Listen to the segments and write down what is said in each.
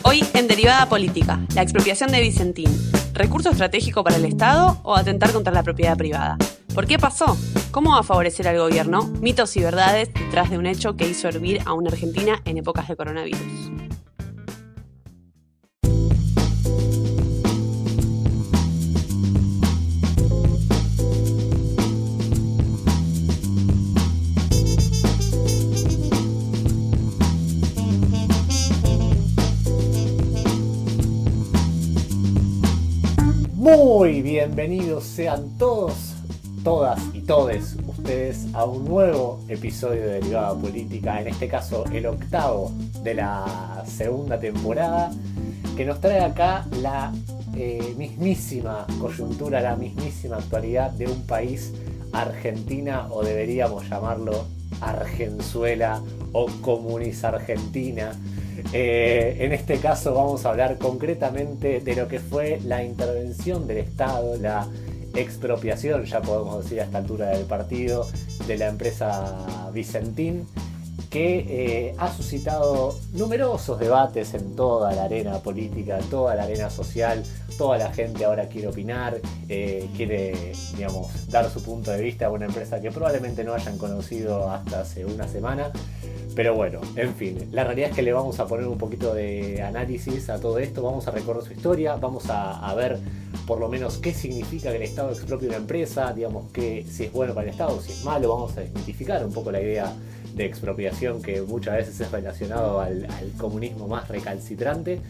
Hoy en Derivada Política, la expropiación de Vicentín. ¿Recurso estratégico para el Estado o atentar contra la propiedad privada? ¿Por qué pasó? ¿Cómo va a favorecer al gobierno? Mitos y verdades detrás de un hecho que hizo hervir a una Argentina en épocas de coronavirus. Muy bienvenidos sean todos, todas y todes ustedes a un nuevo episodio de Derivada Política, en este caso el octavo de la segunda temporada, que nos trae acá la mismísima coyuntura, la mismísima actualidad de un país, Argentina, o deberíamos llamarlo Argenzuela o Comunis Argentina. En este caso vamos a hablar concretamente de lo que fue la intervención del Estado, la expropiación, ya podemos decir a esta altura del partido, de la empresa Vicentín, que ha suscitado numerosos debates en toda la arena política, en toda la arena social. Toda la gente ahora quiere opinar, quiere, digamos, dar su punto de vista a una empresa que probablemente no hayan conocido hasta hace una semana. Pero bueno, en fin, la realidad es que le vamos a poner un poquito de análisis a todo esto, vamos a recorrer su historia, vamos a ver por lo menos qué significa que el Estado expropie una empresa, digamos, que si es bueno para el Estado, si es malo, vamos a desmitificar un poco la idea de expropiación que muchas veces es relacionado al comunismo más recalcitrante.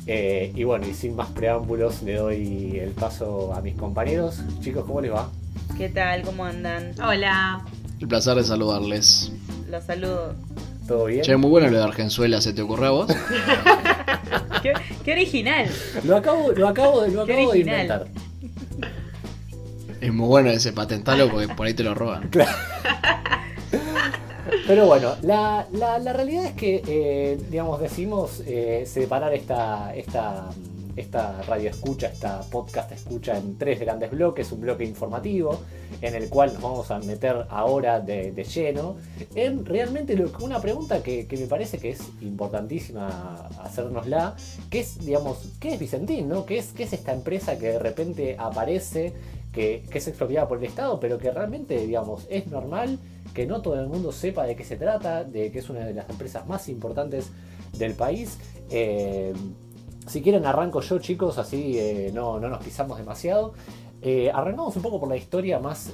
Y bueno, y sin más preámbulos, le doy el paso a mis compañeros. Chicos, ¿cómo les va? ¿Qué tal? ¿Cómo andan? Hola. El placer de saludarles. Los saludo. ¿Todo bien? Che, muy bueno lo de Argenzuela, ¿se te ocurrió a vos? ¿Qué original? Lo acabo de inventar. Es muy bueno ese, patentalo porque por ahí te lo roban. Claro. Pero bueno, la realidad es que, digamos, decidimos separar esta radio escucha, esta podcast escucha en tres grandes bloques. Un bloque informativo en el cual nos vamos a meter ahora de lleno en realmente una pregunta que me parece que es importantísima hacérnosla, que es, digamos, ¿qué es Vicentín, no? ¿Qué es esta empresa que de repente aparece, que es expropiada por el Estado, pero que realmente, digamos, es normal que no todo el mundo sepa de qué se trata, de que es una de las empresas más importantes del país? Si quieren arranco yo, chicos, así no nos pisamos demasiado. Arrancamos un poco por la historia más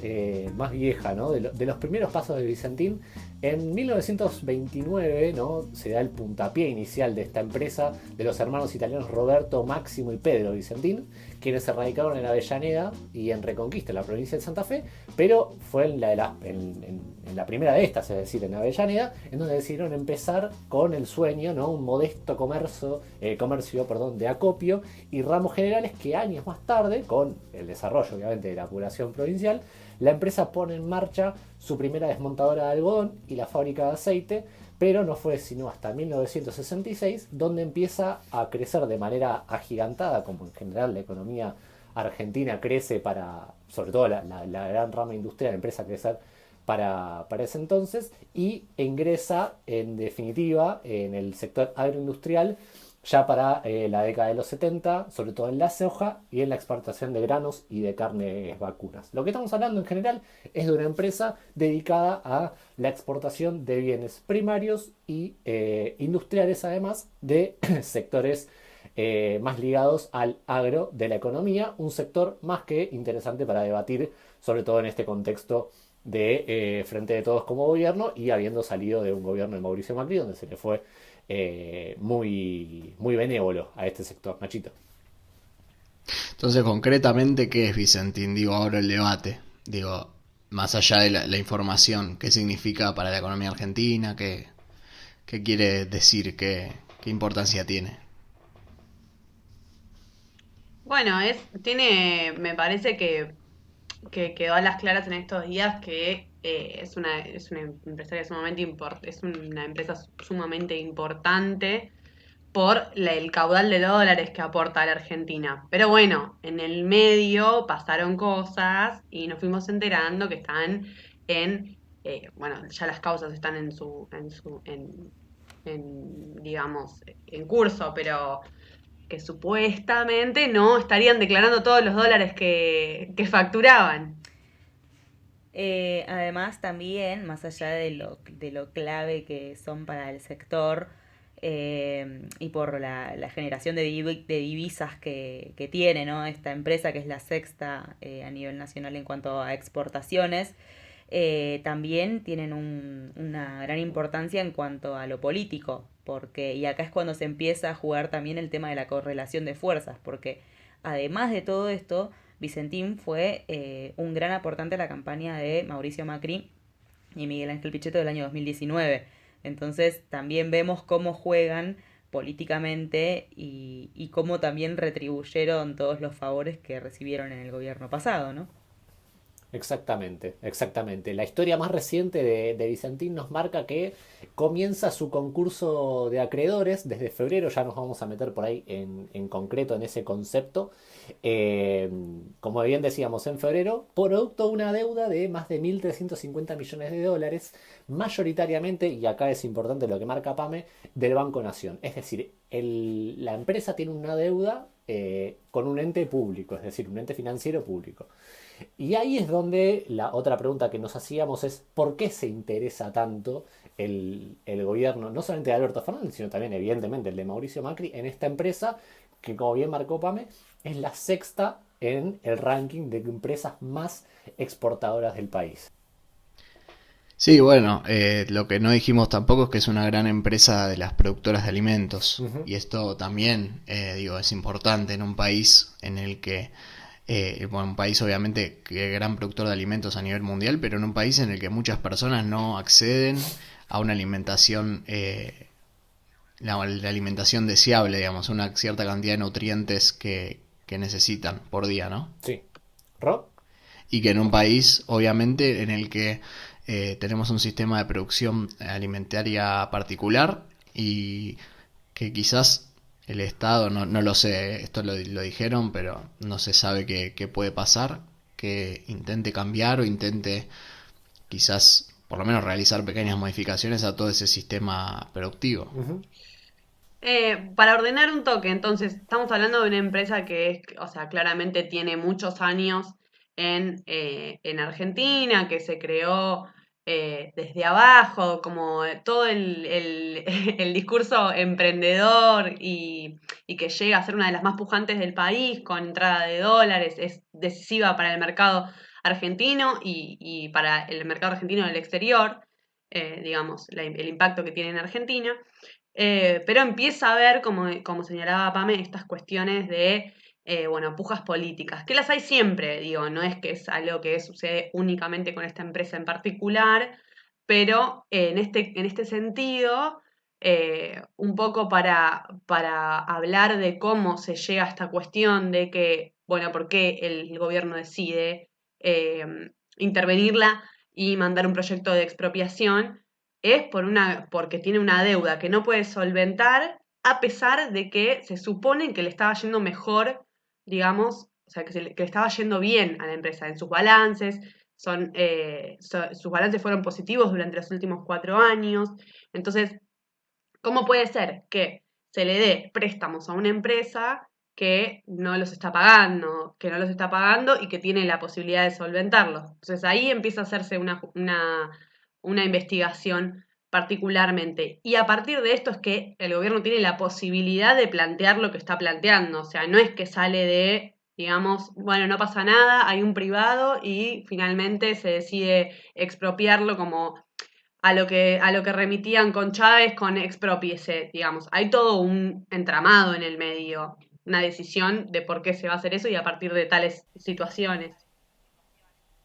vieja, ¿no? De los primeros pasos de Vicentín. En 1929, ¿no? Se da el puntapié inicial de esta empresa de los hermanos italianos Roberto, Máximo y Pedro Vicentín, quienes se radicaron en Avellaneda y en Reconquista, en la provincia de Santa Fe, pero fue en la primera de estas, es decir, en Avellaneda, en donde decidieron empezar con el sueño, ¿no? Un modesto comercio de acopio y ramos generales que años más tarde, con el desarrollo obviamente de la población provincial, la empresa pone en marcha su primera desmontadora de algodón y la fábrica de aceite, pero no fue sino hasta 1966 donde empieza a crecer de manera agigantada, como en general la economía argentina crece sobre todo la gran rama industrial empieza a crecer para ese entonces, y ingresa en definitiva en el sector agroindustrial ya para la década de los 70, sobre todo en la soja y en la exportación de granos y de carnes vacunas. Lo que estamos hablando en general es de una empresa dedicada a la exportación de bienes primarios y industriales, además de sectores más ligados al agro de la economía, un sector más que interesante para debatir, sobre todo en este contexto de Frente de Todos como gobierno y habiendo salido de un gobierno de Mauricio Macri donde se le fue muy benévolo a este sector. Nachito. Entonces, concretamente, ¿qué es Vicentín? Digo, ahora el debate. Digo, más allá de la información, ¿qué significa para la economía argentina? ¿Qué quiere decir? ¿Qué importancia tiene? Bueno, me parece que quedó a las claras en estos días que es una empresaria es una empresa sumamente importante por el caudal de dólares que aporta a la Argentina. Pero bueno, en el medio pasaron cosas y nos fuimos enterando que están bueno, ya las causas están digamos, en curso, pero que supuestamente no estarían declarando todos los dólares que facturaban. Además, también, más allá de lo clave que son para el sector y por la generación de divisas que tiene, ¿no? Esta empresa, que es la sexta a nivel nacional en cuanto a exportaciones, también tienen una gran importancia en cuanto a lo político, porque, y acá es cuando se empieza a jugar también el tema de la correlación de fuerzas, porque además de todo esto, Vicentín fue un gran aportante a la campaña de Mauricio Macri y Miguel Ángel Pichetto del año 2019. Entonces también vemos cómo juegan políticamente y cómo también retribuyeron todos los favores que recibieron en el gobierno pasado, ¿no? Exactamente, exactamente. La historia más reciente de Vicentín nos marca que comienza su concurso de acreedores desde febrero, ya nos vamos a meter por ahí en concreto en ese concepto. Eh, Como bien decíamos, en febrero, producto de una deuda de más de 1.350 millones de dólares, mayoritariamente, y acá es importante lo que marca PAME, del Banco Nación. Es decir, la empresa tiene una deuda con un ente público, es decir, un ente financiero público. Y ahí es donde la otra pregunta que nos hacíamos es ¿por qué se interesa tanto el gobierno, no solamente de Alberto Fernández, sino también evidentemente el de Mauricio Macri, en esta empresa que, como bien marcó Pame, es la sexta en el ranking de empresas más exportadoras del país? Sí, bueno, lo que no dijimos tampoco es que es una gran empresa de las productoras de alimentos. Ujú. Y esto también, digo, es importante en un país en el que, bueno, un país obviamente que es gran productor de alimentos a nivel mundial, pero en un país en el que muchas personas no acceden a una alimentación, la alimentación deseable, digamos, una cierta cantidad de nutrientes que necesitan por día, ¿no? Sí. ¿Rob? Y que en un país, obviamente, en el que tenemos un sistema de producción alimentaria particular y que quizás el Estado, no lo sé, esto lo dijeron, pero no se sabe qué puede pasar, que intente cambiar o intente quizás por lo menos realizar pequeñas modificaciones a todo ese sistema productivo. Ujú. Para ordenar un toque, entonces, estamos hablando de una empresa que es, o sea, claramente tiene muchos años en Argentina, que se creó desde abajo, como todo el discurso emprendedor y que llega a ser una de las más pujantes del país con entrada de dólares, es decisiva para el mercado argentino y para el mercado argentino del exterior, digamos, el impacto que tiene en Argentina. Pero empieza a ver, como señalaba Pame, estas cuestiones de, bueno, pujas políticas, que las hay siempre, digo, no es que es algo que sucede únicamente con esta empresa en particular, pero en este sentido, un poco para hablar de cómo se llega a esta cuestión de que, bueno, por qué el gobierno decide eh, intervenirla y mandar un proyecto de expropiación es porque tiene una deuda que no puede solventar, a pesar de que se supone que le estaba yendo mejor, digamos, o sea, que le estaba yendo bien a la empresa en sus balances. Sus balances fueron positivos durante los últimos 4 años. Entonces, ¿cómo puede ser que se le dé préstamos a una empresa que no los está pagando y que tiene la posibilidad de solventarlos? Entonces ahí empieza a hacerse una investigación particularmente. Y a partir de esto es que el gobierno tiene la posibilidad de plantear lo que está planteando. O sea, no es que sale de, digamos, bueno, no pasa nada, hay un privado y finalmente se decide expropiarlo como a lo que remitían con Chávez con expropiese, digamos. Hay todo un entramado en el medio, una decisión de por qué se va a hacer eso y a partir de tales situaciones.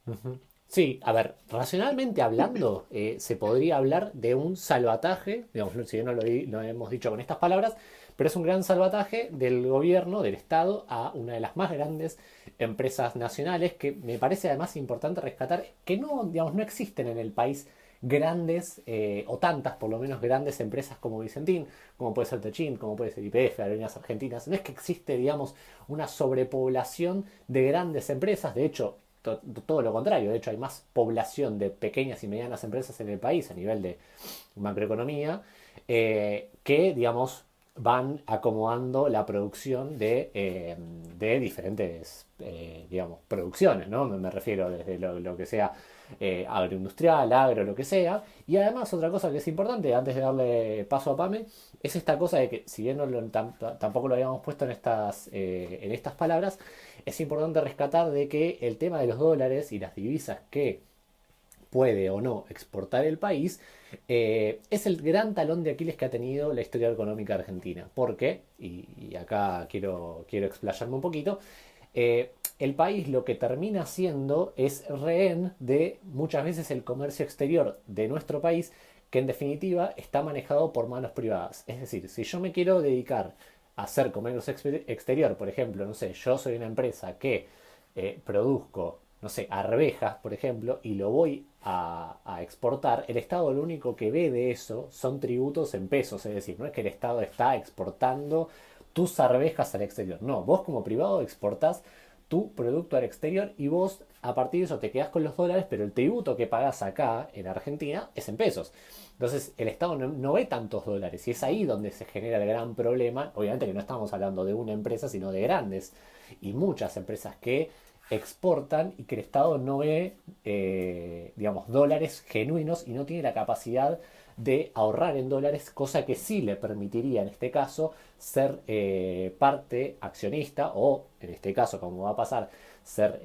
Ujú. Sí, a ver, racionalmente hablando, se podría hablar de un salvataje, digamos, si bien no lo hemos dicho con estas palabras, pero es un gran salvataje del gobierno, del Estado, a una de las más grandes empresas nacionales, que me parece además importante rescatar que no, digamos, no existen en el país grandes, o tantas por lo menos grandes empresas como Vicentín, como puede ser Techint, como puede ser YPF, Aerolíneas Argentinas. No es que existe, digamos, una sobrepoblación de grandes empresas, de hecho, todo lo contrario, de hecho hay más población de pequeñas y medianas empresas en el país a nivel de macroeconomía. que, digamos, van acomodando la producción de diferentes, digamos, producciones, ¿no? Me refiero desde lo que sea agroindustrial, agro, lo que sea. Y además otra cosa que es importante, antes de darle paso a Pame, es esta cosa de que, si bien tampoco lo habíamos puesto en estas palabras, es importante rescatar de que el tema de los dólares y las divisas que puede o no exportar el país, es el gran talón de Aquiles que ha tenido la historia económica argentina. ¿Por qué? Y acá quiero explayarme un poquito. El país lo que termina siendo es rehén de muchas veces el comercio exterior de nuestro país, que en definitiva está manejado por manos privadas. Es decir, si yo me quiero dedicar a hacer comercio exterior, por ejemplo, no sé, yo soy una empresa que produzco, no sé, arvejas, por ejemplo, y lo voy a exportar, el Estado lo único que ve de eso son tributos en pesos, es decir, no es que el Estado está exportando tus arvejas al exterior, no, vos como privado exportás tu producto al exterior y vos a partir de eso te quedás con los dólares, pero el tributo que pagás acá en Argentina es en pesos. Entonces el Estado no ve tantos dólares y es ahí donde se genera el gran problema. Obviamente que no estamos hablando de una empresa, sino de grandes y muchas empresas que exportan y que el Estado no ve, digamos, dólares genuinos y no tiene la capacidad de ahorrar en dólares, cosa que sí le permitiría en este caso ser parte accionista o, en este caso, como va a pasar, ser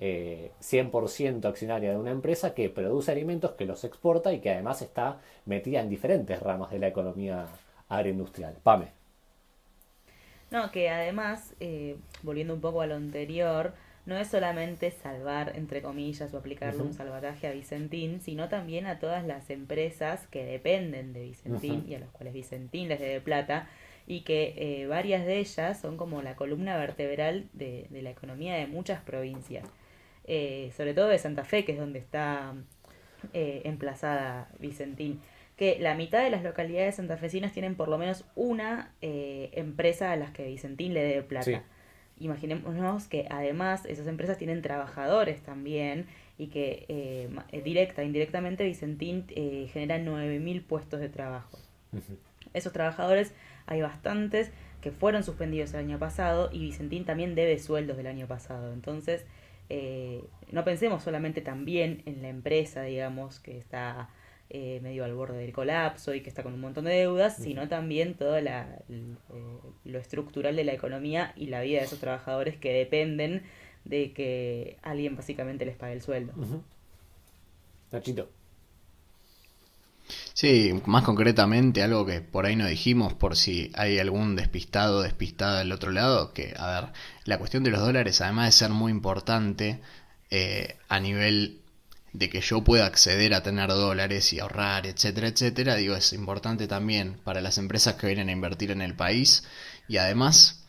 100% accionaria de una empresa que produce alimentos, que los exporta y que además está metida en diferentes ramas de la economía agroindustrial. Pame. No, que además, volviendo un poco a lo anterior, no es solamente salvar, entre comillas, o aplicarle un Ujú, salvataje a Vicentín, sino también a todas las empresas que dependen de ujú, Vicentín y a las cuales Vicentín les debe plata, y que varias de ellas son como la columna vertebral de la economía de muchas provincias. Sobre todo de Santa Fe, que es donde está emplazada Vicentín, que la mitad de las localidades santafesinas tienen por lo menos una empresa a las que Vicentín le debe plata. sí. Imaginémonos que además esas empresas tienen trabajadores también y que directa e indirectamente Vicentín genera 9.000 puestos de trabajo. Ujú, Esos trabajadores hay bastantes que fueron suspendidos el año pasado y Vicentín también debe sueldos del año pasado. Entonces, no pensemos solamente también en la empresa, digamos, que está medio al borde del colapso y que está con un montón de deudas, ujú, sino también todo lo estructural de la economía y la vida de esos trabajadores que dependen de que alguien básicamente les pague el sueldo. ujú. Nachito. Sí, más concretamente, algo que por ahí no dijimos, por si hay algún despistado o despistada del otro lado, que, a ver, la cuestión de los dólares, además de ser muy importante a nivel de que yo pueda acceder a tener dólares y ahorrar, etcétera, etcétera, digo, es importante también para las empresas que vienen a invertir en el país y además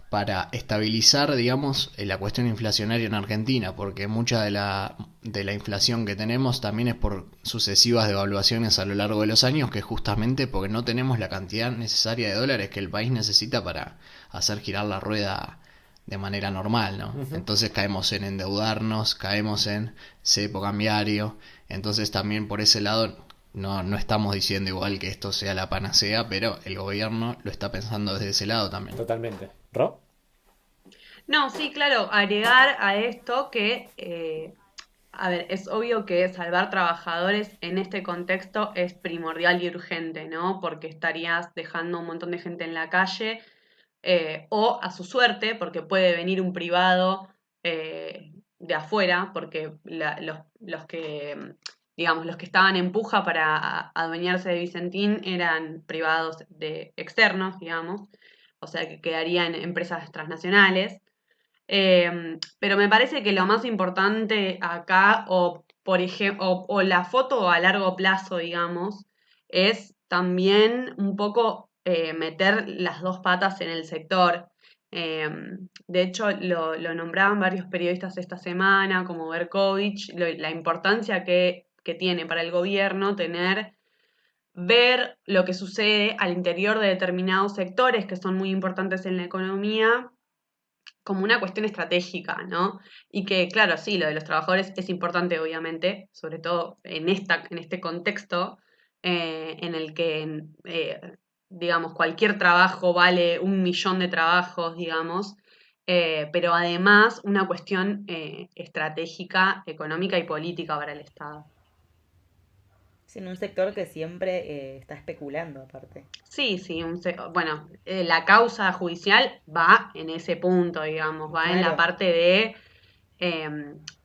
para estabilizar, digamos, la cuestión inflacionaria en Argentina, porque mucha de la inflación que tenemos también es por sucesivas devaluaciones a lo largo de los años, que es justamente porque no tenemos la cantidad necesaria de dólares que el país necesita para hacer girar la rueda de manera normal, ¿no? Ujú. Entonces caemos en endeudarnos, caemos en cepo cambiario, entonces también por ese lado no estamos diciendo igual que esto sea la panacea, pero el gobierno lo está pensando desde ese lado también. Totalmente. ¿Ro? No, sí, claro, agregar a esto que, a ver, es obvio que salvar trabajadores en este contexto es primordial y urgente, ¿no? Porque estarías dejando un montón de gente en la calle, o a su suerte, porque puede venir un privado de afuera, porque los que, digamos, los que estaban en puja para adueñarse de Vicentín eran privados de externos, digamos, o sea que quedarían empresas transnacionales. Pero me parece que lo más importante acá, o por ejemplo, o la foto a largo plazo, digamos, es también un poco meter las dos patas en el sector. De hecho, lo nombraban varios periodistas esta semana, como Berkovich, la importancia que tiene para el gobierno ver lo que sucede al interior de determinados sectores que son muy importantes en la economía como una cuestión estratégica, ¿no? Y que, claro, sí, lo de los trabajadores es importante, obviamente, sobre todo en este contexto en el que digamos, cualquier trabajo vale 1 millón de trabajos, digamos, pero además una cuestión estratégica, económica y política para el Estado. Es en un sector que siempre está especulando, aparte. Sí, sí, bueno, la causa judicial va en ese punto, digamos, va en la Claro, parte de,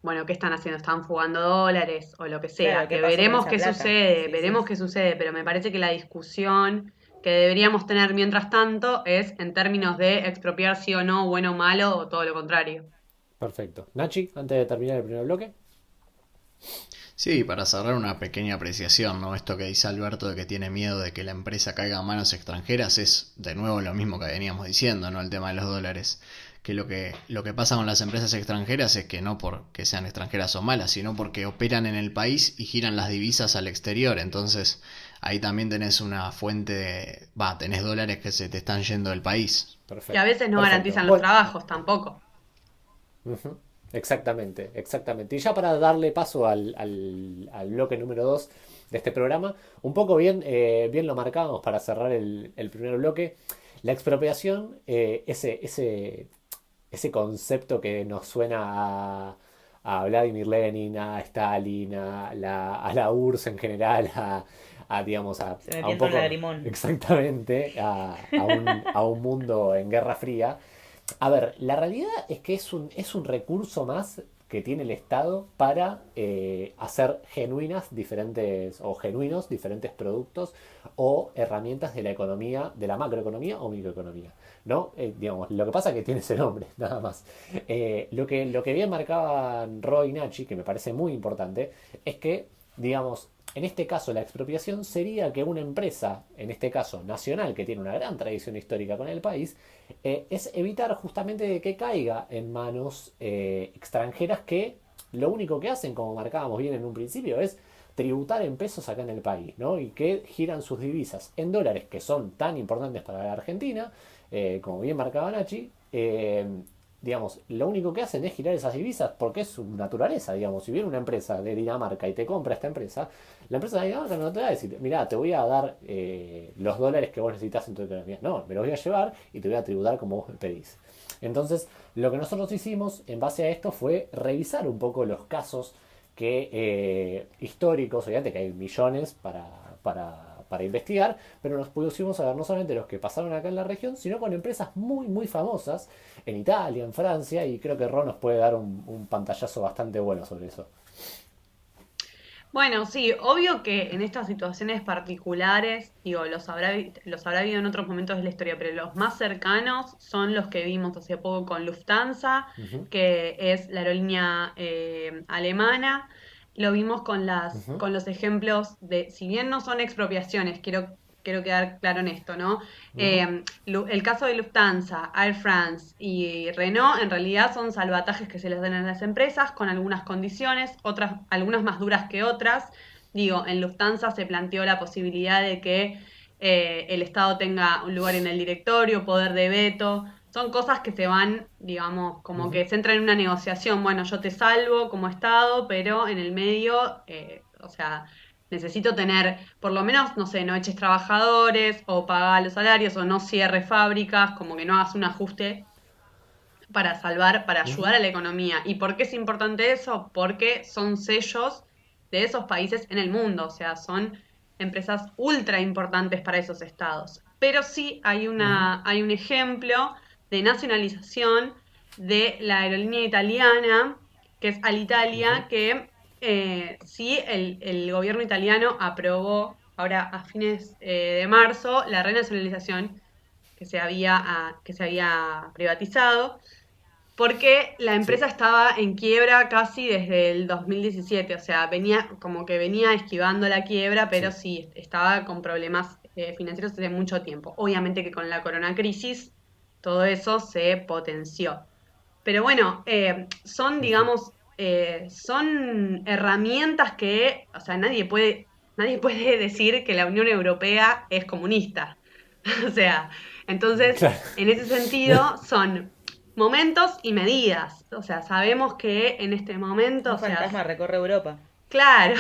bueno, ¿qué están haciendo? ¿Están fugando dólares o lo que sea? claro, ¿qué Que pasó con veremos esa qué plata? sucede, Sí, sí. veremos qué sucede, pero me parece que la discusión que deberíamos tener mientras tanto es en términos de expropiar sí o no, bueno o malo, o todo lo contrario. Perfecto. Nachi, antes de terminar el primer bloque. Sí, para cerrar una pequeña apreciación, ¿no? Esto que dice Alberto de que tiene miedo de que la empresa caiga a manos extranjeras es de nuevo lo mismo que veníamos diciendo, ¿no? El tema de los dólares. Que lo que pasa con las empresas extranjeras es que no porque sean extranjeras o malas, sino porque operan en el país y giran las divisas al exterior. Entonces ahí también tenés una fuente de... tenés dólares que se te están yendo del país. Que a Perfecto. veces no Perfecto. garantizan los Bueno, trabajos tampoco. ujú, exactamente, exactamente. Y ya para darle paso al bloque número 2 de este programa, un poco bien, bien lo marcábamos para cerrar el primer bloque. La expropiación, ese concepto que nos suena a Vladimir Lenin, a Stalin, a la URSS en general, digamos, Se me a un piensa un poco, lagrimón. exactamente, a un mundo en Guerra Fría. A ver, la realidad es que es un recurso más que tiene el Estado para hacer genuinas diferentes o genuinos diferentes productos o herramientas de la economía, de la macroeconomía o microeconomía. ¿No? Digamos, lo que pasa es que tiene ese nombre, nada más. Lo que bien marcaban Roy y Nachi, que me parece muy importante, es que, digamos, en este caso la expropiación sería que una empresa, en este caso nacional, que tiene una gran tradición histórica con el país, es evitar justamente de que caiga en manos extranjeras que lo único que hacen, como marcábamos bien en un principio, es tributar en pesos acá en el país, ¿no? Y que giran sus divisas en dólares que son tan importantes para la Argentina, como bien marcaba Nachi, digamos, lo único que hacen es girar esas divisas porque es su naturaleza, digamos. Si viene una empresa de Dinamarca y te compra esta empresa, la empresa de Dinamarca no te va a decir, mira, te voy a dar los dólares que vos necesitas en tu economía. No, me los voy a llevar y te voy a tributar como vos me pedís. Entonces, lo que nosotros hicimos en base a esto fue revisar un poco los casos históricos, obviamente que hay millones para investigar, pero nos pusimos a ver no solamente los que pasaron acá en la región, sino con empresas muy, muy famosas en Italia, en Francia, y creo que Ron nos puede dar un pantallazo bastante bueno sobre eso. Bueno, sí, obvio que en estas situaciones particulares, digo, los habrá habido en otros momentos de la historia, pero los más cercanos son los que vimos hace poco con Lufthansa, Ujú, que es la aerolínea alemana. Lo vimos ujú, con los ejemplos de, si bien no son expropiaciones, quiero quedar claro en esto, ¿no? ujú, El caso de Lufthansa, Air France y Renault en realidad son salvatajes que se les dan a las empresas con algunas condiciones, otras, algunas más duras que otras. Digo, en Lufthansa se planteó la posibilidad de que el Estado tenga un lugar en el directorio, poder de veto. Son cosas que se van, digamos, como ujú, que se entra en una negociación. Bueno, yo te salvo como Estado, pero en el medio, o sea, necesito tener, por lo menos, no sé, no eches trabajadores o pagar los salarios o no cierres fábricas, como que no hagas un ajuste para salvar, para ujú, ayudar a la economía. ¿Y por qué es importante eso? Porque son sellos de esos países en el mundo, o sea, son empresas ultra importantes para esos estados. Pero sí ujú, hay un ejemplo de nacionalización de la aerolínea italiana, que es ujú, Alitalia, que sí el gobierno italiano aprobó ahora a fines de marzo la renacionalización que se había privatizado, porque la empresa sí, estaba en quiebra casi desde el 2017, o sea, venía como que venía esquivando la quiebra, pero sí. sí, estaba con problemas financieros desde mucho tiempo. Obviamente que con la corona crisis todo eso se potenció. Pero bueno, son, Ujú, digamos, son herramientas que, o sea, nadie puede decir que la Unión Europea es comunista. O sea, entonces, claro. en ese sentido, son momentos y medidas. O sea, sabemos que en este momento, Un o sea, fantasma recorre Europa. claro,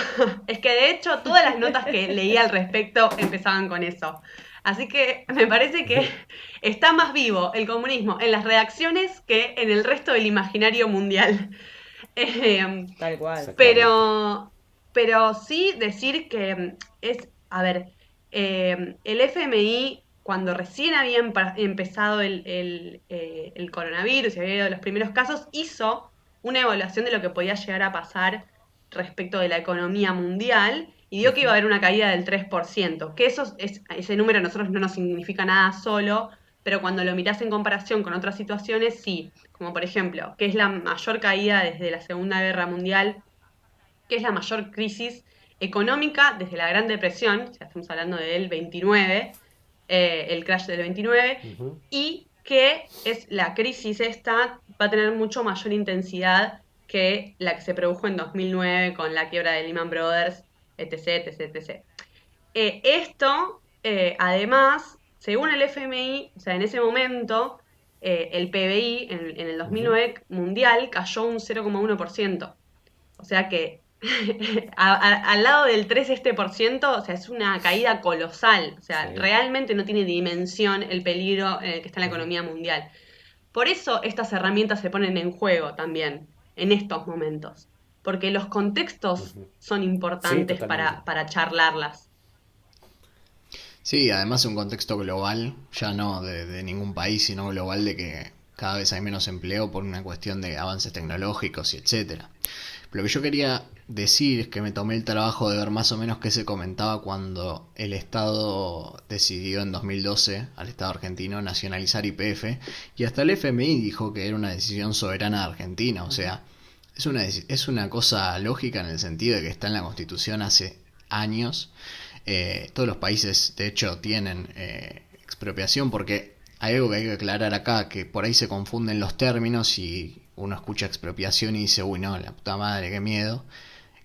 es que de hecho todas las notas que leí al respecto empezaban con eso. Así que me parece que está más vivo el comunismo en las redacciones que en el resto del imaginario mundial. Eh, Tal cual. Exactamente. pero sí decir que a ver, el FMI, cuando recién había empezado el coronavirus y había habido los primeros casos, hizo una evaluación de lo que podía llegar a pasar respecto de la economía mundial y dio que iba a Ujú. haber una caída del 3%, que ese número a nosotros no nos significa nada solo, pero cuando lo mirás en comparación con otras situaciones, sí, como por ejemplo, que es la mayor caída desde la Segunda Guerra Mundial, que es la mayor crisis económica desde la Gran Depresión, ya estamos hablando del 29, el crash del 29, Ujú. y que es la crisis esta va a tener mucho mayor intensidad que la que se produjo en 2009 con la quiebra de Lehman Brothers, etc., etc., etc. Esto, además, según el FMI, o sea, en ese momento, el PBI en el Ujú. 2009 mundial cayó un 0,1%. O sea que al lado del 3 este por ciento, o sea, es una caída colosal. O sea, Sí. realmente no tiene dimensión el peligro en el que está la Ujú. economía mundial. Por eso estas herramientas se ponen en juego también en estos momentos. Porque los contextos Ujú. son Sí, importantes totalmente. para charlarlas. Sí, además un contexto global, ya no de ningún país, sino global de que cada vez hay menos empleo por una cuestión de avances tecnológicos y etcétera. Pero lo que yo quería decir es que me tomé el trabajo de ver más o menos qué se comentaba cuando el Estado decidió en 2012, al Estado argentino, nacionalizar YPF, y hasta el FMI dijo que era una decisión soberana de Argentina, o Ujú. sea, es una cosa lógica en el sentido de que está en la Constitución hace años. Todos los países, de hecho, tienen expropiación porque hay algo que hay que aclarar acá, que por ahí se confunden los términos y uno escucha expropiación y dice, uy, no, la puta madre, qué miedo.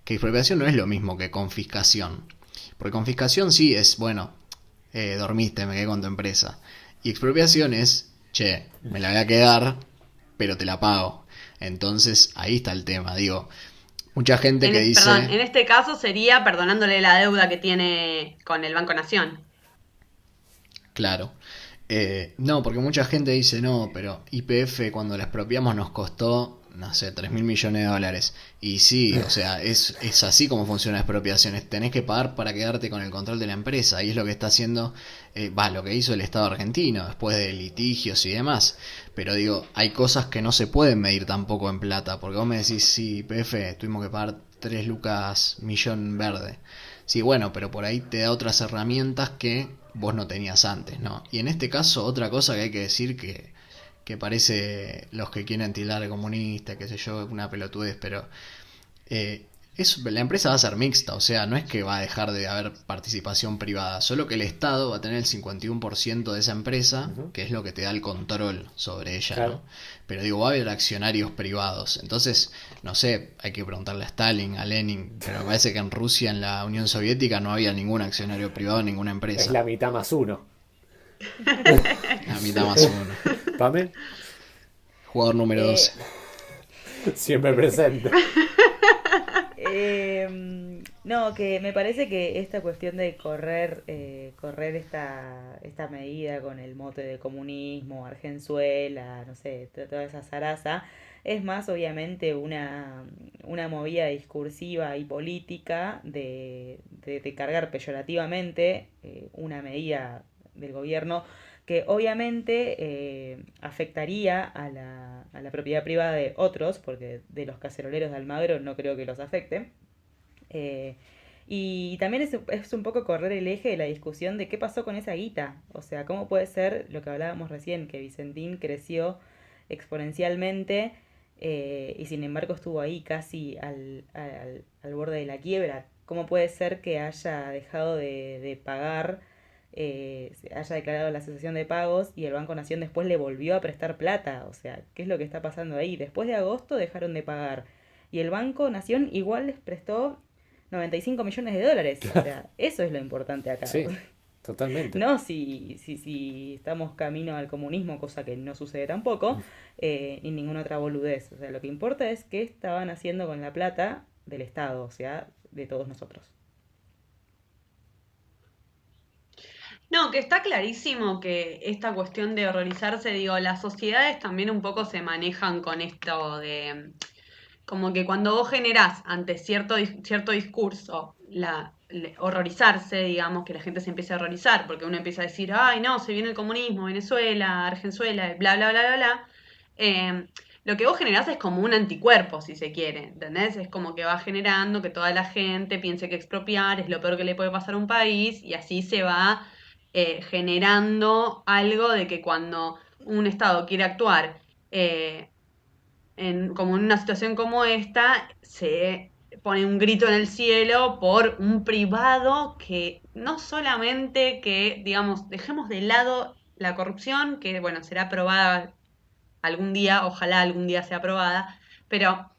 Que expropiación no es lo mismo que confiscación. Porque confiscación sí es, bueno, dormiste, me quedé con tu empresa. Y expropiación es, che, me la voy a quedar, pero te la pago. Entonces ahí está el tema, digo, mucha gente que Perdón, dice, en este caso sería perdonándole la deuda que tiene con el Banco Nación. claro. No, porque mucha gente dice, no, pero YPF cuando la expropiamos nos costó, no sé, 3.000 millones de dólares. Y sí, o sea, es así como funciona la expropiación. Tenés que pagar para quedarte con el control de la empresa. Y es lo que está haciendo, lo que hizo el Estado argentino después de litigios y demás. Pero digo, hay cosas que no se pueden medir tampoco en plata. Porque vos me decís, sí, YPF, tuvimos que pagar 3 lucas millón verde. Sí, bueno, pero por ahí te da otras herramientas que vos no tenías antes, ¿no? Y en este caso, otra cosa que hay que decir que parece los que quieren tildar de comunista, qué sé yo, una pelotudez, pero eh, la empresa va a ser mixta, o sea, no es que va a dejar de haber participación privada, solo que el Estado va a tener el 51% de esa empresa, Ujú. que es lo que te da el control sobre ella, Claro. ¿no? Pero digo, va a haber accionarios privados, entonces, no sé, hay que preguntarle a Stalin, a Lenin, pero me parece que en Rusia, en la Unión Soviética, no había ningún accionario privado, ninguna Es empresa. la mitad más uno. La mitad más uno. ¿Pame? Jugador número 12. Eh, Siempre presente. no, que me parece que esta cuestión de correr esta medida con el mote de comunismo, Argenzuela, no sé, toda esa zaraza, es más obviamente una movida discursiva y política de cargar peyorativamente una medida del gobierno que obviamente afectaría a la propiedad privada de otros, porque de los caceroleros de Almagro no creo que los afecte. Eh, y también es un poco correr el eje de la discusión de qué pasó con esa guita. O sea, cómo puede ser lo que hablábamos recién, que Vicentín creció exponencialmente y sin embargo estuvo ahí casi al borde de la quiebra. ¿Cómo puede ser que haya dejado de pagar, haya declarado la cesación de pagos y el Banco Nación después le volvió a prestar plata? O sea, ¿qué es lo que está pasando ahí? Después de agosto dejaron de pagar y el Banco Nación igual les prestó 95 millones de dólares. O sea, eso es lo importante acá. Sí, totalmente. No si estamos camino al comunismo, cosa que no sucede tampoco, ni ninguna otra boludez. O sea, lo que importa es qué estaban haciendo con la plata del Estado, o sea, de todos nosotros. No, que está clarísimo que esta cuestión de horrorizarse, digo, las sociedades también un poco se manejan con esto de, como que cuando vos generás ante cierto discurso horrorizarse, digamos, que la gente se empiece a horrorizar, porque uno empieza a decir, ay, no, se viene el comunismo, Venezuela, Argenzuela, bla, bla, bla, bla, bla, eh, lo que vos generás es como un anticuerpo, si se quiere, ¿entendés? Es como que va generando que toda la gente piense que expropiar es lo peor que le puede pasar a un país y así se va generando algo de que cuando un Estado quiere actuar eh, como en una situación como esta, se pone un grito en el cielo por un privado que no solamente que, digamos, dejemos de lado la corrupción, que bueno, será aprobada algún día, ojalá algún día sea aprobada, pero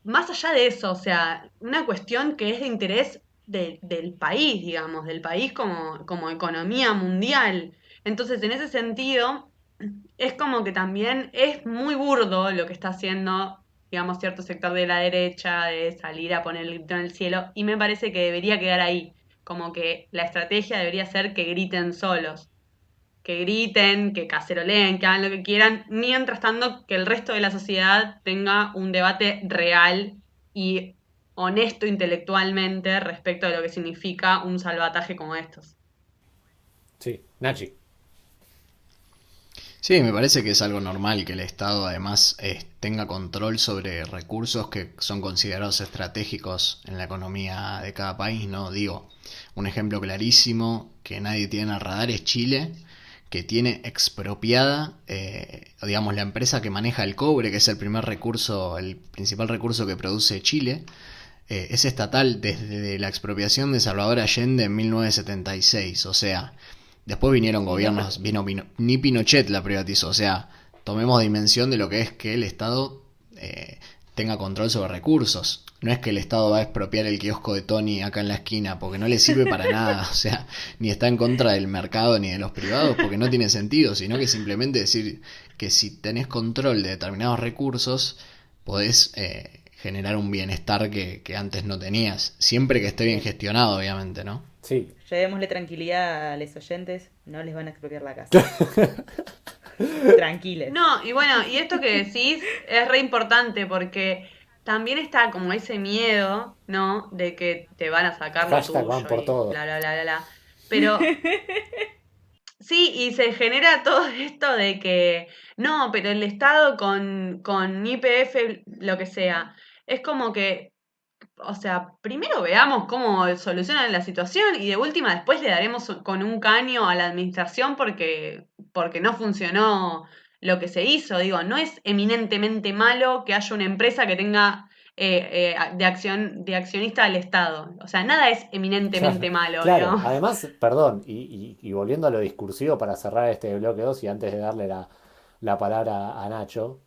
más allá de eso, o sea, una cuestión que es de interés del país, digamos, del país como economía mundial. Entonces, en ese sentido, es como que también es muy burdo lo que está haciendo, digamos, cierto sector de la derecha de salir a poner el grito en el cielo, y me parece que debería quedar ahí, como que la estrategia debería ser que griten solos, que griten, que caceroleen, que hagan lo que quieran, mientras tanto que el resto de la sociedad tenga un debate real y honesto intelectualmente respecto de lo que significa un salvataje como estos. Sí, Nachi. Sí, me parece que es algo normal que el Estado además tenga control sobre recursos que son considerados estratégicos en la economía de cada país, ¿no? Digo, un ejemplo clarísimo que nadie tiene en el radar es Chile, que tiene expropiada, digamos, la empresa que maneja el cobre, que es el primer recurso, el principal recurso que produce Chile, es estatal desde la expropiación de Salvador Allende en 1976, o sea, después vinieron Y no, gobiernos, ni Pinochet la privatizó, o sea, tomemos dimensión de lo que es que el Estado tenga control sobre recursos. No es que el Estado va a expropiar el kiosco de Tony acá en la esquina, porque no le sirve para nada, o sea, ni está en contra del mercado ni de los privados, porque no tiene sentido, sino que simplemente decir que si tenés control de determinados recursos, podés generar un bienestar que antes no tenías, siempre que esté bien gestionado, obviamente, ¿no? sí. Llevémosle tranquilidad a los oyentes, no les van a expropiar la casa. Tranquiles. No, y bueno, y esto que decís es re importante porque también está como ese miedo, ¿no? De que te van a sacar lo Hashtag van tuyo por y todo. bla, bla, bla, bla, bla. Pero sí, y se genera todo esto de que, no, pero el Estado con YPF, lo que sea, es como que, o sea, primero veamos cómo solucionan la situación y de última después le daremos con un caño a la administración porque no funcionó lo que se hizo. Digo, no es eminentemente malo que haya una empresa que tenga de accionista al Estado. O sea, nada es eminentemente Claro, malo, claro. digamos. Además, perdón, y volviendo a lo discursivo para cerrar este bloque 2 y antes de darle la palabra a Nacho,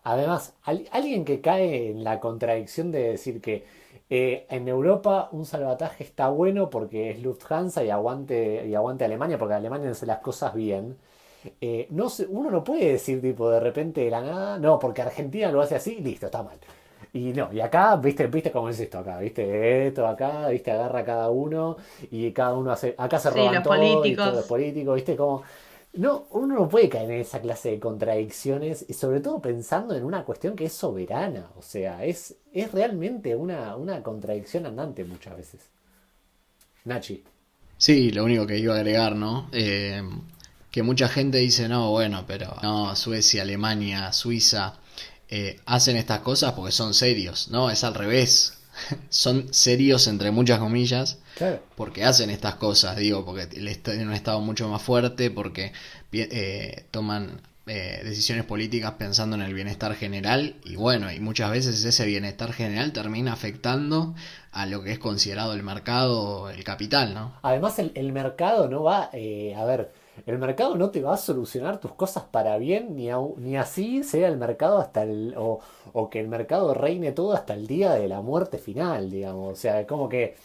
además, alguien que cae en la contradicción de decir que en Europa un salvataje está bueno porque es Lufthansa y aguante Alemania, porque Alemania hace las cosas bien. No uno no puede decir tipo de repente de la nada, no, porque Argentina lo hace así y listo, está mal. Y no, y acá, viste cómo es esto acá, viste, esto acá, viste, agarra cada uno y cada uno hace, acá se Sí, roban los todo y todo es políticos. político, viste, como, no, uno no puede caer en esa clase de contradicciones y sobre todo pensando en una cuestión que es soberana, o sea, es realmente una contradicción andante muchas veces. Nachi. Sí, lo único que iba a agregar, ¿no? Que mucha gente dice, no, bueno, pero no, Suecia, Alemania, Suiza hacen estas cosas porque son serios, ¿no? Es al revés. Son serios entre muchas comillas Claro. porque hacen estas cosas, digo, porque tienen un estado mucho más fuerte, porque toman decisiones políticas pensando en el bienestar general y bueno, y muchas veces ese bienestar general termina afectando a lo que es considerado el mercado, el capital, ¿no? Además, el mercado no va, a ver, el mercado no te va a solucionar tus cosas para bien, ni así sea el mercado o que el mercado reine todo hasta el día de la muerte final, digamos. O sea, como que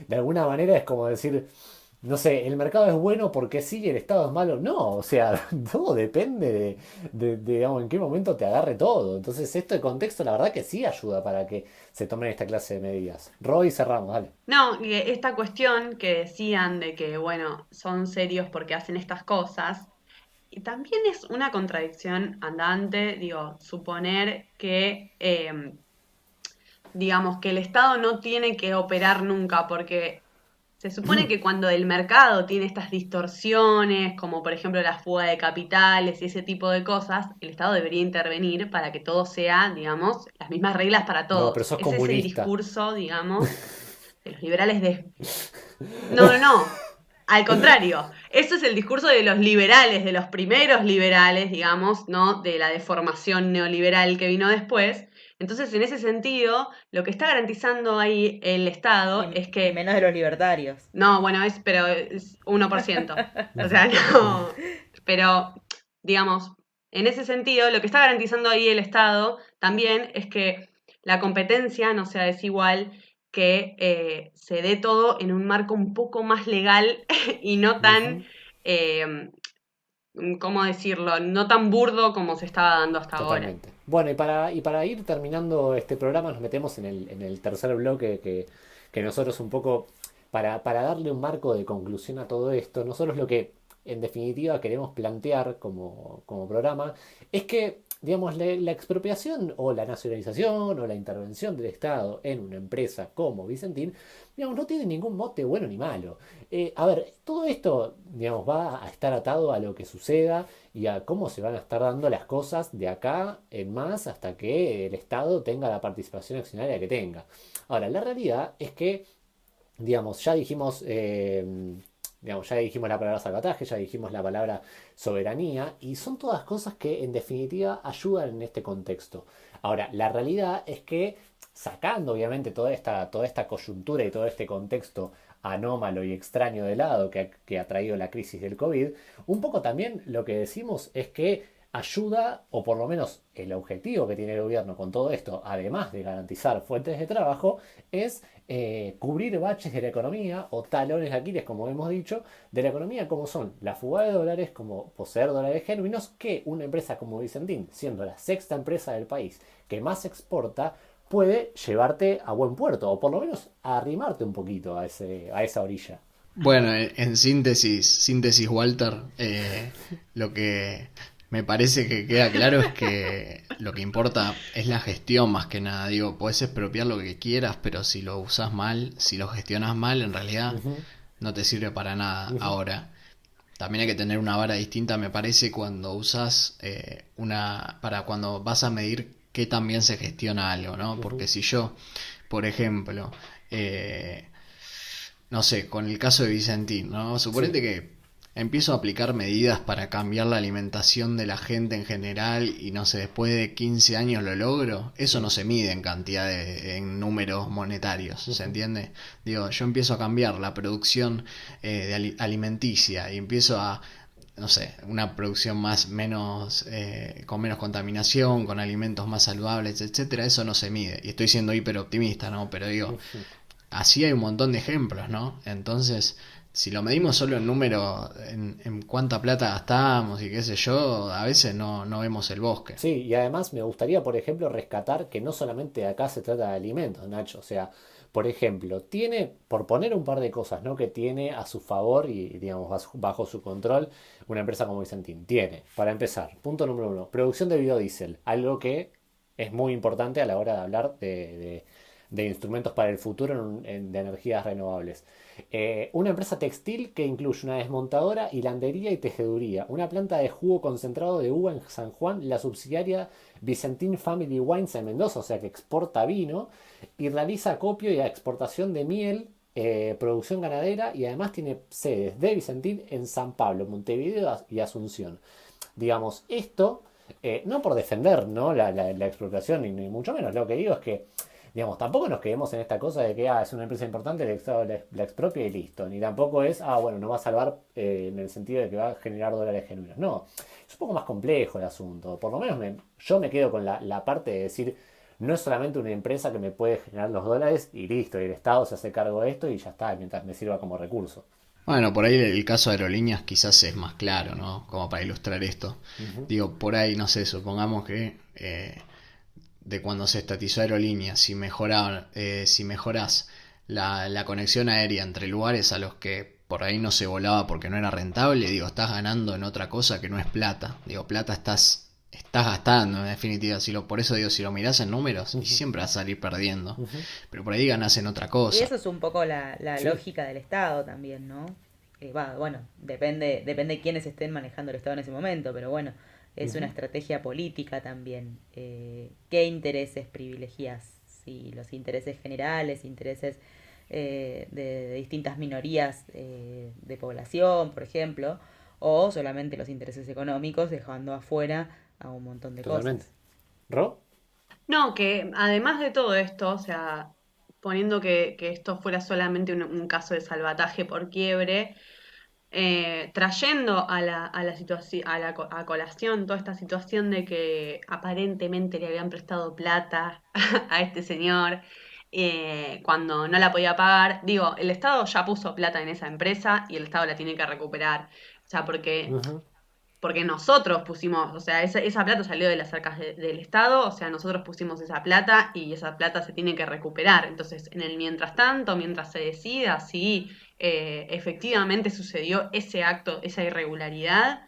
de alguna manera es como decir, no sé, el mercado es bueno porque sí y el Estado es malo. No, o sea, todo depende digamos, en qué momento te agarre todo. Entonces, esto de contexto, la verdad que sí ayuda para que se tomen esta clase de medidas. Roy, cerramos, dale. No, y esta cuestión que decían de que, bueno, son serios porque hacen estas cosas, y también es una contradicción andante, digo, suponer que, digamos, que el Estado no tiene que operar nunca, porque se supone que cuando el mercado tiene estas distorsiones, como por ejemplo la fuga de capitales y ese tipo de cosas, el Estado debería intervenir para que todo sea, digamos, las mismas reglas para No, pero todos. sos Ese es el comunista. discurso, digamos, de los liberales de... No, no, no. Al contrario, eso es el discurso de los liberales, de los primeros liberales, digamos, ¿no? De la deformación neoliberal que vino después. Entonces, en ese sentido, lo que está garantizando ahí el Estado es Y que menos de los libertarios. no, bueno, pero es 1%. O sea, no. Pero, digamos, en ese sentido, lo que está garantizando ahí el Estado también es que la competencia no sea desigual, que se dé todo en un marco un poco más legal y no tan, Ujú, eh, ¿cómo decirlo? No tan burdo como se estaba dando hasta ahora. totalmente. Bueno, y para ir terminando este programa, nos metemos en el tercer bloque que nosotros un poco, para darle un marco de conclusión a todo esto, nosotros lo que en definitiva queremos plantear como programa es que, digamos, la expropiación o la nacionalización o la intervención del Estado en una empresa como Vicentín, digamos, no tiene ningún mote bueno ni malo. A ver, todo esto, digamos, va a estar atado a lo que suceda y a cómo se van a estar dando las cosas de acá en más hasta que el Estado tenga la participación accionaria que tenga. Ahora, la realidad es que, digamos, ya dijimos la palabra salvataje, ya dijimos la palabra soberanía, y son todas cosas que en definitiva ayudan en este contexto. Ahora, la realidad es que sacando obviamente toda esta coyuntura y todo este contexto anómalo y extraño de lado que ha traído la crisis del COVID, un poco también lo que decimos es que ayuda, o por lo menos el objetivo que tiene el gobierno con todo esto, además de garantizar fuentes de trabajo, es cubrir baches de la economía o talones de Aquiles, como hemos dicho, de la economía, como son la fuga de dólares, como poseer dólares genuinos, que una empresa como Vicentín, siendo la sexta empresa del país que más exporta, puede llevarte a buen puerto, o por lo menos a arrimarte un poquito a esa orilla. Bueno, en síntesis Walter, lo que me parece que queda claro es que lo que importa es la gestión más que nada. Digo, puedes expropiar lo que quieras, pero si lo usas mal, si lo gestionas mal, en realidad Ujú, no te sirve para nada. ujú, Ahora, también hay que tener una vara distinta, me parece, cuando usas para cuando vas a medir qué también se gestiona algo, ¿no? ujú, Porque si yo, por ejemplo, no sé, con el caso de Vicentín, ¿no? sí. Suponete que empiezo a aplicar medidas para cambiar la alimentación de la gente en general y no sé, después de 15 años lo logro, eso no Sí. se mide en cantidad en números monetarios, ¿se Ujú, entiende? Digo, yo empiezo a cambiar la producción alimenticia y empiezo a no sé, una producción con menos contaminación, con alimentos más saludables, etcétera, eso no se mide. Y estoy siendo hiper optimista, ¿no? Pero digo, ujú. así hay un montón de ejemplos, ¿no? Entonces, si lo medimos solo en número, en cuánta plata gastamos y qué sé yo, a veces no vemos el bosque. Sí, y además me gustaría, por ejemplo, rescatar que no solamente acá se trata de alimentos, Nacho. O sea, por ejemplo, tiene, por poner un par de cosas, ¿no? Que tiene a su favor y, digamos, bajo su control una empresa como Vicentín. Tiene, para empezar, punto número uno, producción de biodiesel, algo que es muy importante a la hora de hablar de instrumentos para el futuro de energías renovables. Una empresa textil que incluye una desmontadora, hilandería y tejeduría. Una planta de jugo concentrado de uva en San Juan, la subsidiaria Vicentín Family Wines en Mendoza, o sea que exporta vino y realiza acopio y exportación de miel, producción ganadera y además tiene sedes de Vicentín en San Pablo, Montevideo y Asunción. Digamos, esto, no por defender, ¿no? la expropiación ni mucho menos, lo que digo es que digamos, tampoco nos quedemos en esta cosa de que es una empresa importante, el Estado la expropia y listo. Ni tampoco es, bueno, nos va a salvar en el sentido de que va a generar dólares genuinos. No, es un poco más complejo el asunto. Por lo menos yo me quedo con la parte de decir, no es solamente una empresa que me puede generar los dólares y listo, y el Estado se hace cargo de esto y ya está, mientras me sirva como recurso. Bueno, por ahí el caso de aerolíneas quizás es más claro, ¿no? Como para ilustrar esto. Digo, por ahí, no sé, supongamos que de cuando se estatizó aerolíneas, si mejoras la conexión aérea entre lugares a los que por ahí no se volaba porque no era rentable, digo, estás ganando en otra cosa que no es plata. Digo, plata estás gastando, en definitiva. Por eso digo, si lo mirás en números, siempre vas a salir perdiendo. Pero por ahí ganás en otra Y cosa. eso es un poco la Sí. lógica del Estado también, ¿no? Bueno, depende quiénes estén manejando el Estado en ese momento, pero bueno, es una estrategia política también. ¿Qué intereses privilegias? Si los intereses generales, intereses de distintas minorías de población, por ejemplo, o solamente los intereses económicos, dejando afuera a un montón de Totalmente. cosas. ¿Ro? No, que además de todo esto, o sea, poniendo que esto fuera solamente un caso de salvataje por quiebre, trayendo a la situación, a colación toda esta situación de que aparentemente le habían prestado plata a este señor cuando no la podía pagar. Digo, el Estado ya puso plata en esa empresa y el Estado la tiene que recuperar. O sea, Ujú. porque nosotros pusimos, o sea, esa plata salió de las arcas del Estado, o sea, nosotros pusimos esa plata y esa plata se tiene que recuperar. Entonces, en el mientras tanto, mientras se decida si efectivamente sucedió ese acto, esa irregularidad,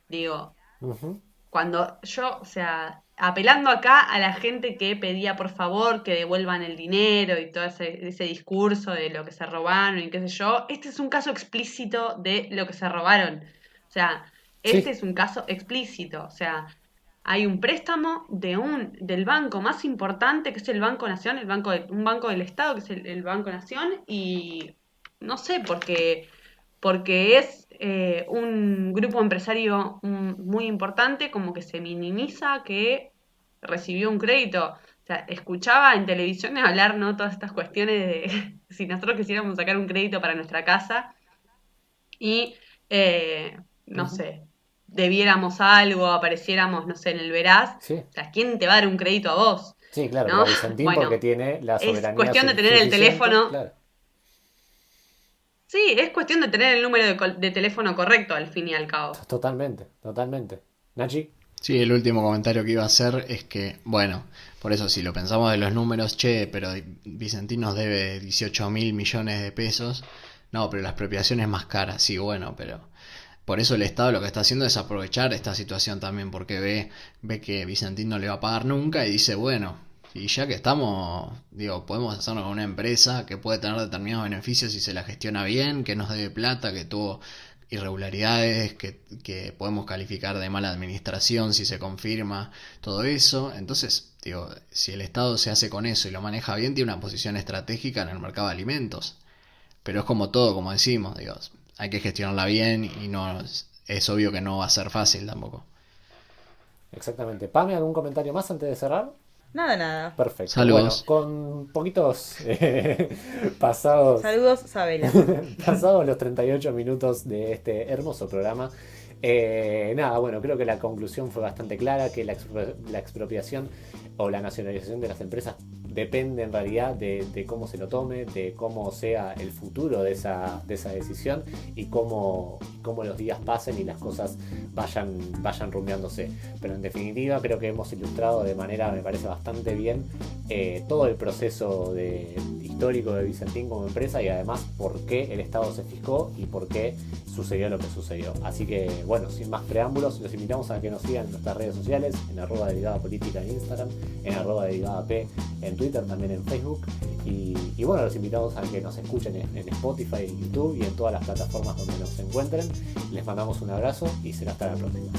digo, Ujú. cuando yo, o sea, apelando acá a la gente que pedía por favor que devuelvan el dinero y todo ese discurso de lo que se robaron y qué sé yo, este es un caso explícito de lo que se robaron. O sea, este Sí, es un caso explícito. O sea, hay un préstamo del banco más importante, que es el Banco Nación, un banco del Estado, que es el Banco Nación, y no sé, porque es un grupo empresario muy importante, como que se minimiza que recibió un crédito. O sea, escuchaba en televisión hablar, ¿no? Todas estas cuestiones de si nosotros quisiéramos sacar un crédito para nuestra casa y, no ujú. sé, debiéramos algo, apareciéramos, no sé, en el Veraz. Sí. O sea, ¿quién te va a dar un crédito a vos? Sí, claro, pero ¿No? a Vicentín porque Bueno, tiene la es soberanía cuestión de tener el suficiente, teléfono. claro. Sí, es cuestión de tener el número de teléfono correcto, al fin y al cabo. Totalmente, totalmente. Nachi, Sí, el último comentario que iba a hacer es que, bueno, por eso si lo pensamos de los números, che, pero Vicentín nos debe 18.000 millones de pesos. No, pero la expropiación es más cara, sí, bueno, pero por eso el Estado lo que está haciendo es aprovechar esta situación también, porque ve que Vicentín no le va a pagar nunca y dice, bueno, y ya que estamos, digo, podemos hacernos con una empresa que puede tener determinados beneficios si se la gestiona bien, que nos debe plata, que tuvo irregularidades, que podemos calificar de mala administración si se confirma todo eso. Entonces, digo, si el Estado se hace con eso y lo maneja bien, tiene una posición estratégica en el mercado de alimentos. Pero es como todo, como decimos, digo, hay que gestionarla bien y no es obvio que no va a ser fácil tampoco. exactamente. Pame, ¿algún comentario más antes de cerrar? Nada, nada. Perfecto. Bueno, Saludos. con poquitos pasados, Saludos, Sabela. pasados los 38 minutos de este hermoso programa. Nada, bueno, creo que la conclusión fue bastante clara, que la expropiación o la nacionalización de las empresas depende en realidad de cómo se lo tome, de cómo sea el futuro de esa decisión y cómo los días pasen y las cosas vayan rumiándose. Pero en definitiva creo que hemos ilustrado de manera, me parece, bastante bien todo el proceso histórico de Vicentín como empresa y además por qué el Estado se fijó y por qué sucedió lo que sucedió. Así que bueno, sin más preámbulos, los invitamos a que nos sigan en nuestras redes sociales, en @derivada_política en Instagram, en @derivadap en Twitter, también en Facebook. Y bueno, los invitamos a que nos escuchen en Spotify, en YouTube y en todas las plataformas donde nos encuentren. Les mandamos un abrazo y será hasta la próxima.